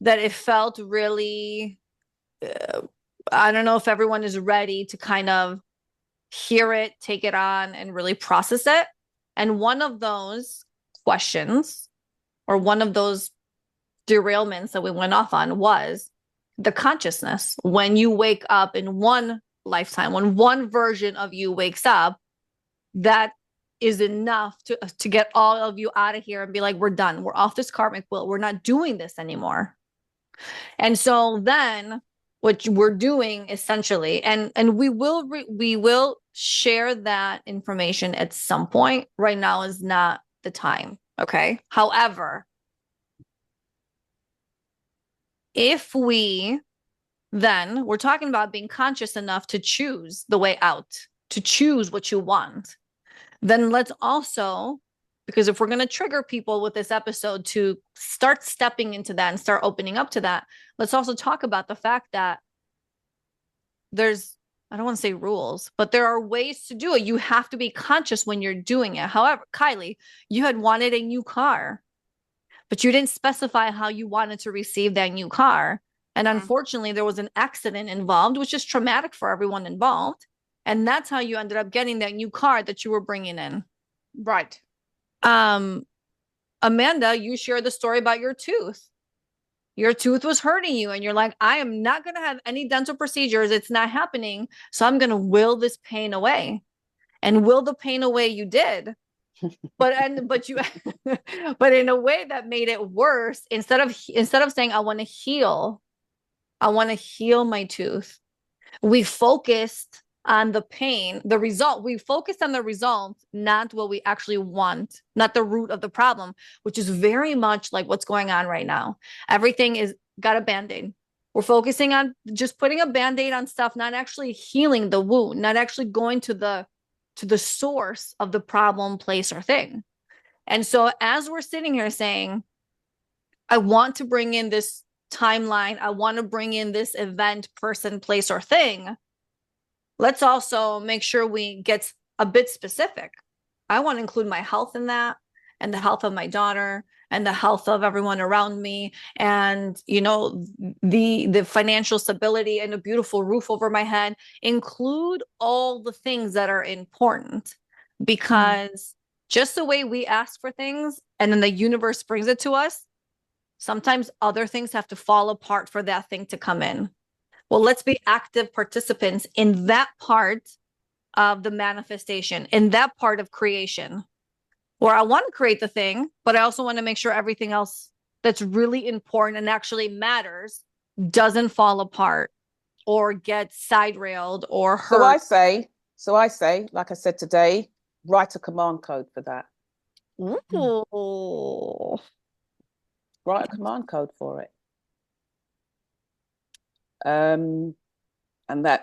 that it felt really, I don't know if everyone is ready to kind of hear it, take it on, and really process it. And one of those questions or one of those derailments that we went off on was the consciousness. When you wake up in one lifetime, when one version of you wakes up, that is enough to get all of you out of here and be like, we're done. We're off this karmic wheel. We're not doing this anymore. And so then what we're doing essentially, and we will share that information at some point. Right now is not the time. Okay. However, if we're talking about being conscious enough to choose the way out, to choose what you want, then let's also, because if we're going to trigger people with this episode to start stepping into that and start opening up to that, let's also talk about the fact that there's, I don't want to say rules, but there are ways to do it. You have to be conscious when you're doing it. However, Kylie, you had wanted a new car, but you didn't specify how you wanted to receive that new car. And unfortunately, there was an accident involved, which is traumatic for everyone involved. And that's how you ended up getting that new car that you were bringing in. Right. Amanda, you shared the story about your tooth. Your tooth was hurting you and you're like, I am not going to have any dental procedures. It's not happening. So I'm going to will this pain away. And will the pain away you did. But in a way that made it worse. Instead of saying, I want to heal my tooth, we focused on the pain, the result. We focused on the result, not what we actually want, not the root of the problem, which is very much like what's going on right now. Everything is got a Band-Aid. We're focusing on just putting a Band-Aid on stuff, not actually healing the wound, not actually going to the source of the problem, place, or thing. And so as we're sitting here saying, I want to bring in this timeline, I want to bring in this event, person, place, or thing, let's also make sure we get a bit specific. I want to include my health in that, and the health of my daughter, and the health of everyone around me, and the financial stability and a beautiful roof over my head. Include all the things that are important, because just the way we ask for things and then the universe brings it to us, sometimes other things have to fall apart for that thing to come in. Well, let's be active participants in that part of the manifestation, in that part of creation, where I want to create the thing, but I also want to make sure everything else that's really important and actually matters doesn't fall apart or get side railed or hurt. So I say, like I said today, write a command code for that. Ooh. Write a command code for it. And I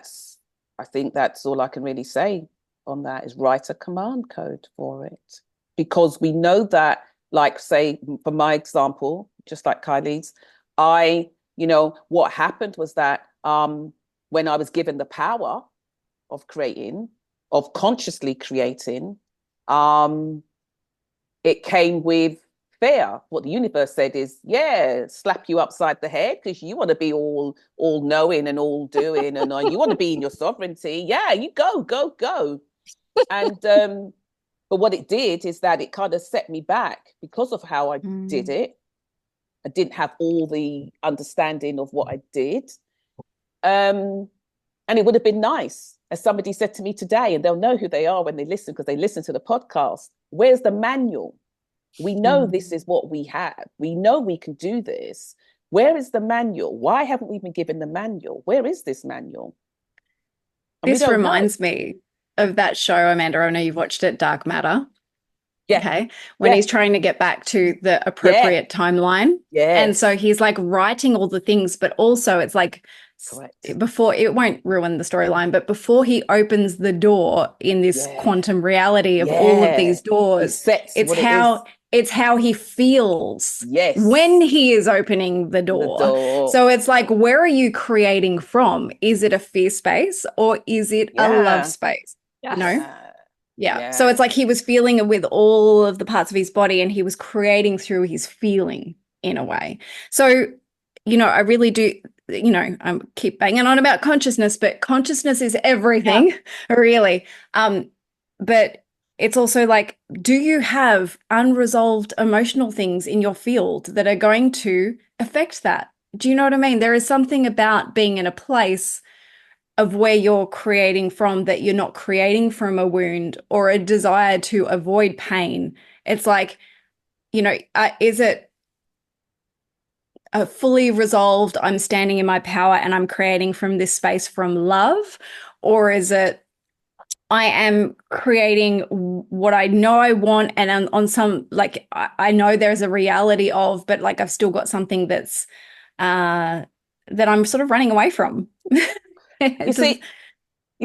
think that's all I can really say on that, is write a command code for it. Because we know that, like, say, for my example, just like Kylie's, what happened was that when I was given the power of creating, of consciously creating, it came with fear. What the universe said is, slap you upside the head because you want to be all knowing and all doing, and you want to be in your sovereignty. Yeah, you go. And but what it did is that it kind of set me back because of how I did it. I didn't have all the understanding of what I did. And it would have been nice, as somebody said to me today, and they'll know who they are when they listen, because they listen to the podcast. Where's the manual? We know this is what we have. We know we can do this. Where is the manual? Why haven't we been given the manual? Where is this manual? This reminds me of that show, Amanda. I know you've watched it, Dark Matter. Yeah. Okay. When he's trying to get back to the appropriate timeline. Yeah. And so he's like writing all the things, but also it's like before, it won't ruin the storyline, but before he opens the door in this quantum reality of all of these doors, it's how he feels when he is opening the door. So it's like, where are you creating from? Is it a fear space or is it a love space? Yes. You know? Yeah. So it's like he was feeling it with all of the parts of his body and he was creating through his feeling in a way. So, you know, I really do, you know, I keep banging on about consciousness, but consciousness is everything, really. But it's also like, do you have unresolved emotional things in your field that are going to affect that? Do you know what I mean? There is something about being in a place of where you're creating from that you're not creating from a wound or a desire to avoid pain. It's like, you know, is it fully resolved, I'm standing in my power and I'm creating from this space from love? Or is it, I am creating what I know I want and on some, like, I know there's a reality of, but like I've still got something that's, that I'm sort of running away from. You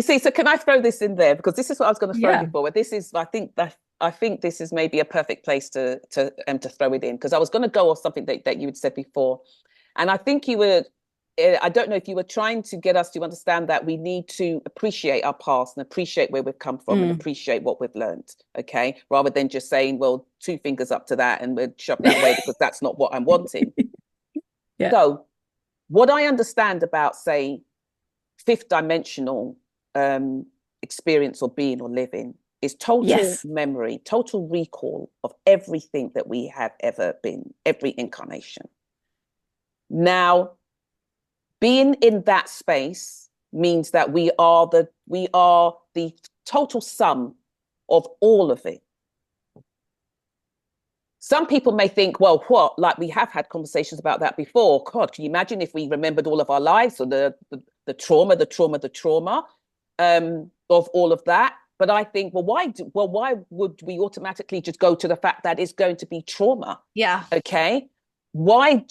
see, so can I throw this in there? Because this is what I was going to throw before. This is, I think this is maybe a perfect place to throw it in, because I was going to go off something that you had said before. And I think you were, I don't know if you were trying to get us to understand that we need to appreciate our past and appreciate where we've come from and appreciate what we've learned, okay? Rather than just saying, well, 2 fingers up to that and we'll shove that away because that's not what I'm wanting. So what I understand about, say, fifth dimensional experience or being or living is total memory, total recall of everything that we have ever been, every incarnation. Now, being in that space means that we are the total sum of all of it. Some people may think, well, what? Like, we have had conversations about that before. God, can you imagine if we remembered all of our lives, or the trauma of all of that? But I think, well, why would we automatically just go to the fact that it's going to be trauma? Yeah. Okay. Why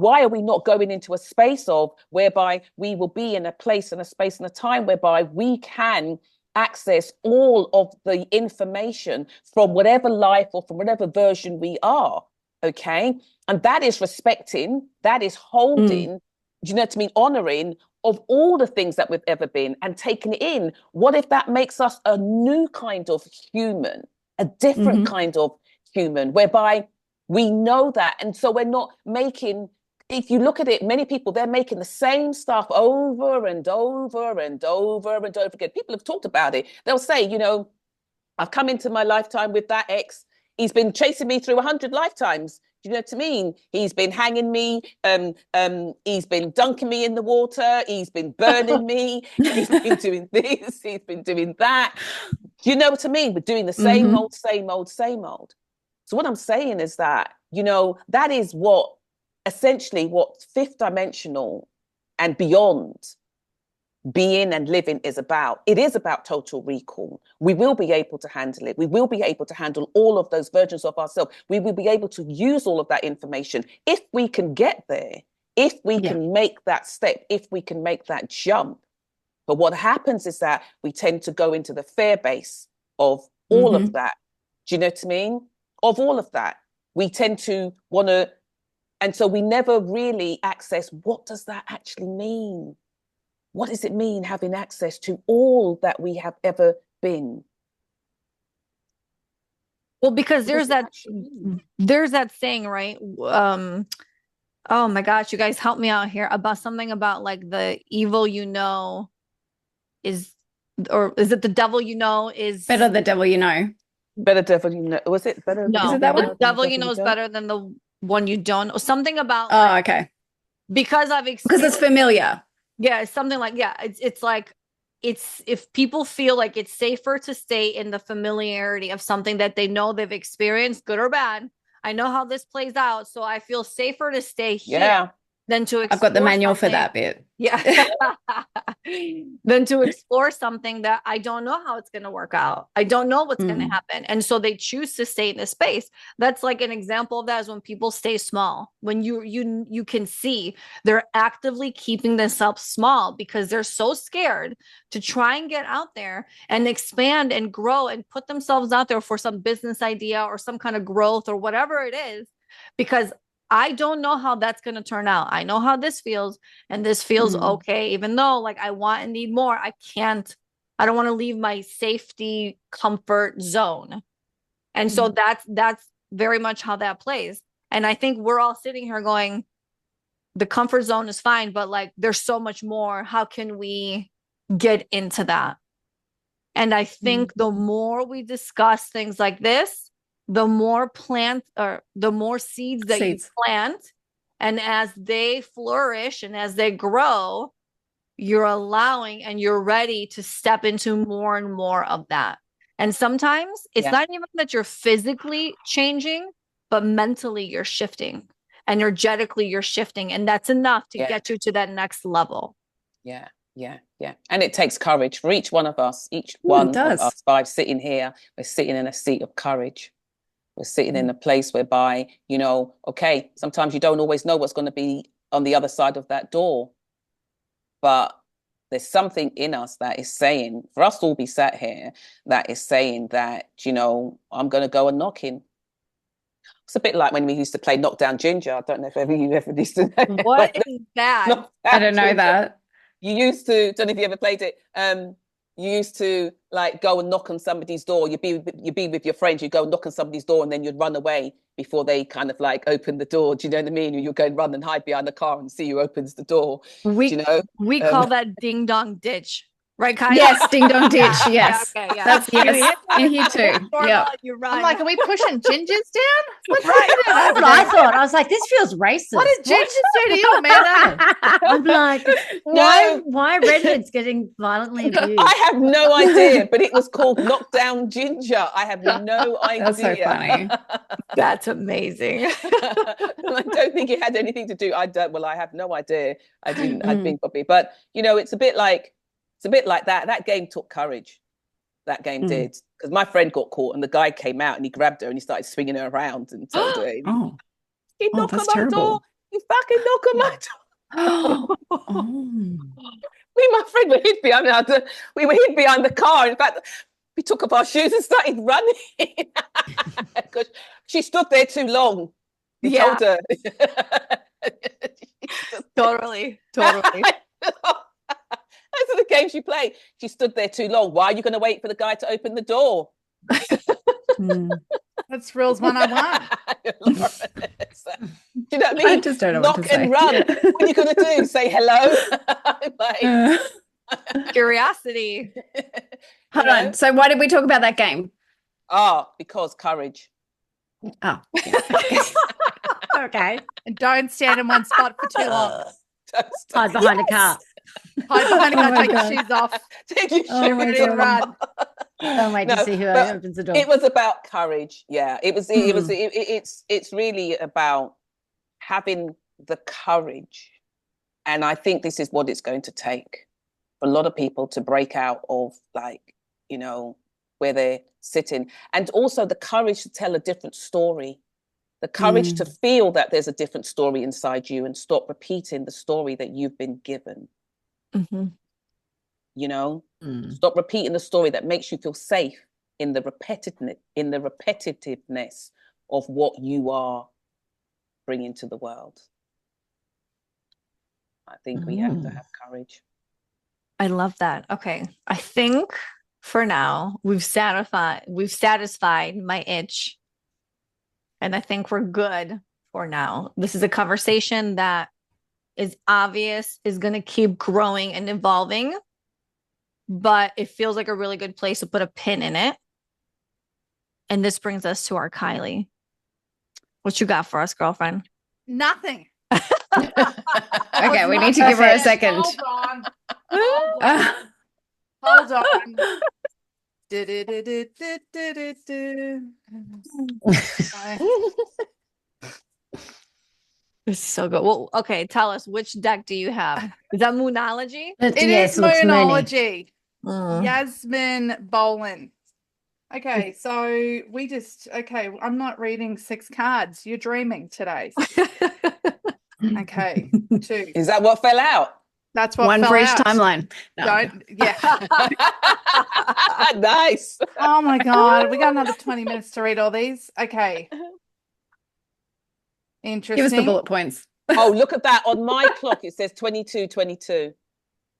are we not going into a space of whereby we will be in a place and a space and a time whereby we can access all of the information from whatever life or from whatever version we are, okay? And that is respecting, that is holding, do you know what I mean, honoring of all the things that we've ever been and taking it in. What if that makes us a new kind of human, a different kind of human, whereby we know that? And so we're not making, if you look at it, many people, they're making the same stuff over and over and over and over again. People have talked about it. They'll say, you know, I've come into my lifetime with that ex. He's been chasing me through 100 lifetimes. Do you know what I mean? He's been hanging me. He's been dunking me in the water. He's been burning me. He's been doing this. He's been doing that. Do you know what I mean? We're doing the same old, same old, same old. So what I'm saying is that, you know, that is what essentially what fifth dimensional and beyond being and living is about. It is about total recall. We will be able to handle it. We will be able to handle all of those versions of ourselves. We will be able to use all of that information if we can get there, if we can make that step, if we can make that jump. But what happens is that we tend to go into the fear base of all of that. Do you know what I mean? Of all of that. We tend to want to, and so we never really access, what does that actually mean? What does it mean having access to all that we have ever been? Well, because there's that saying, right? Oh my gosh, you guys help me out here, about something about like the evil you know is, or is it the devil you know is better the devil you know. Better devil you know. Was it better? No, is it that one? The devil you know is better than the one you don't, or something about okay. Because I've experienced, because it's familiar. Yeah, something like, it's like, it's, if people feel like it's safer to stay in the familiarity of something that they know they've experienced, good or bad, I know how this plays out, so I feel safer to stay here than to I've got the explore manual for something. that bit. Yeah. Than to explore something that I don't know how it's going to work out. I don't know what's going to happen. And so they choose to stay in the space. That's like an example of that is when people stay small. When you can see they're actively keeping themselves small because they're so scared to try and get out there and expand and grow and put themselves out there for some business idea or some kind of growth or whatever it is, because I don't know how that's going to turn out. I know how this feels, and this feels okay, even though like I want and need more. I don't want to leave my safety comfort zone. And so that's very much how that plays. And I think we're all sitting here going, the comfort zone is fine, but like there's so much more. How can we get into that? And I think the more we discuss things like this, the more seeds that you plant, and as they flourish and as they grow, you're allowing and you're ready to step into more and more of that. And sometimes it's not even that you're physically changing, but mentally you're shifting, energetically you're shifting, and that's enough to get you to that next level. Yeah. And it takes courage for each one of us. Each one of us five sitting here, we're sitting in a seat of courage. We're sitting in a place whereby, okay, sometimes you don't always know what's going to be on the other side of that door. But there's something in us that is saying, for us to all be sat here, that is saying that, I'm going to go and knock in. It's a bit like when we used to play Knockdown Ginger. I don't know if you ever used to know. What is that? I don't know that. You used to, don't know if you ever played it. You used to like go and knock on somebody's door. You'd be with your friends. You'd go and knock on somebody's door, and then you'd run away before they kind of like open the door. Do you know what I mean? You'd go and run and hide behind the car and see who opens the door. We call that ding dong ditch. Right, Kyle? Yes, ding dong ditch. Yes, okay, yeah. That's yes. In here too. Yeah. I'm like, are we pushing gingers down? What's That's what I thought. I was like, this feels racist. What did gingers do to you, man? I'm like, why redheads getting violently abused? I have no idea, but it was called Knockdown Ginger. I have no idea. That's so funny. That's amazing. I don't think it had anything to do. I have no idea. I think probably, but it's a bit like that. That game took courage. That game did, because my friend got caught and the guy came out and he grabbed her and he started swinging her around and told her, "You knock on my door. You fucking knock on my door." Me and my friend were hid behind the car. In fact, we took off our shoes and started running because she stood there too long. He told her. Totally. Those are the games you play. She stood there too long. Why are you going to wait for the guy to open the door? That's rules 101. Do you know what I mean? I just don't know what to say. Knock and run. What are you going to do? Say hello? Curiosity. Hold on. So why did we talk about that game? Because courage. Oh. Okay. And don't stand in one spot for too long. Hide behind a car. Hide behind a car, take your shoes off. Take your shoes and run. Don't wait to see who opens the door. It was about courage. Yeah, it's really about having the courage. And I think this is what it's going to take for a lot of people to break out of where they're sitting. And also the courage to tell a different story. The courage to feel that there's a different story inside you and stop repeating the story that you've been given. Mm-hmm. Stop repeating the story that makes you feel safe in the repetitiveness of what you are bringing to the world. I think we have to have courage. I love that. Okay. I think for now we've satisfied my itch. And I think we're good for now. This is a conversation that is obvious, is going to keep growing and evolving, but it feels like a really good place to put a pin in it. And this brings us to our Kylie. What you got for us, girlfriend? Nothing. Okay, we need to give her a second. Hold on. This is so good. Well, okay, tell us, which deck do you have? Is that Moonology? It Yes, is looks moony. Moonology. Mm. Yasmin Boland. Okay, so I'm not reading 6 cards. You're dreaming today. Okay, 2. Is that what fell out? That's what One fell for each out. timeline. No. Don't, yeah. Nice. Oh my God, we got another 20 minutes to read all these. Okay. Interesting. Give us the bullet points. Oh, look at that. On my clock, it says 22:22.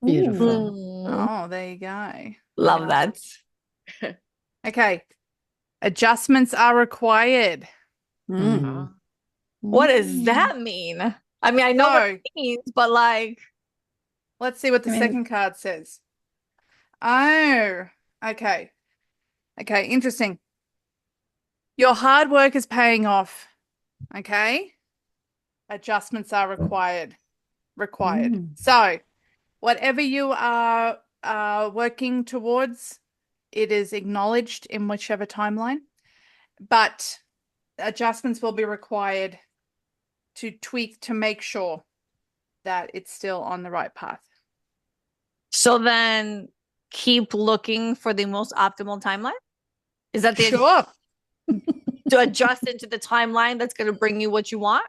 Beautiful. Oh, there you go. Love that. Okay. Adjustments are required. What does that mean? I mean, I know what it means, but like, let's see what the second card says. Oh, okay. Okay, interesting. Your hard work is paying off. Okay. Adjustments are required. So, whatever you are working towards, it is acknowledged in whichever timeline, but adjustments will be required to tweak to make sure that it's still on the right path. so then keep looking for the most optimal timeline? Is that the Sure. to adjust into the timeline that's going to bring you what you want?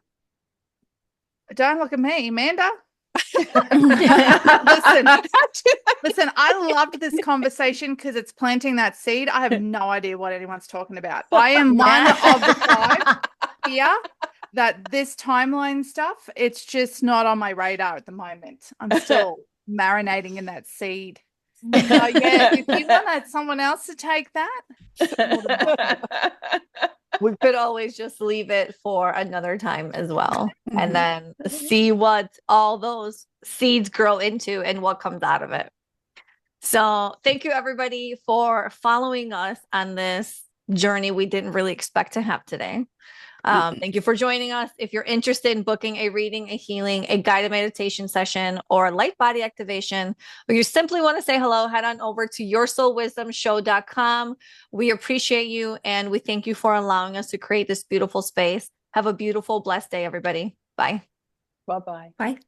Don't look at me, Amanda. Listen, I loved this conversation because it's planting that seed. I have no idea what anyone's talking about. I am one of the 5 here that this timeline stuff, it's just not on my radar at the moment. I'm still marinating in that seed. So yeah, if you want someone else to take that, we could always just leave it for another time as well, and then see what all those seeds grow into and what comes out of it. So thank you everybody for following us on this journey we didn't really expect to have today. Thank you for joining us. If you're interested in booking a reading, a healing, a guided meditation session, or a light body activation, or you simply want to say hello, head on over to yoursoulwisdomshow.com. We appreciate you and we thank you for allowing us to create this beautiful space. Have a beautiful, blessed day, everybody. Bye. Bye-bye. Bye.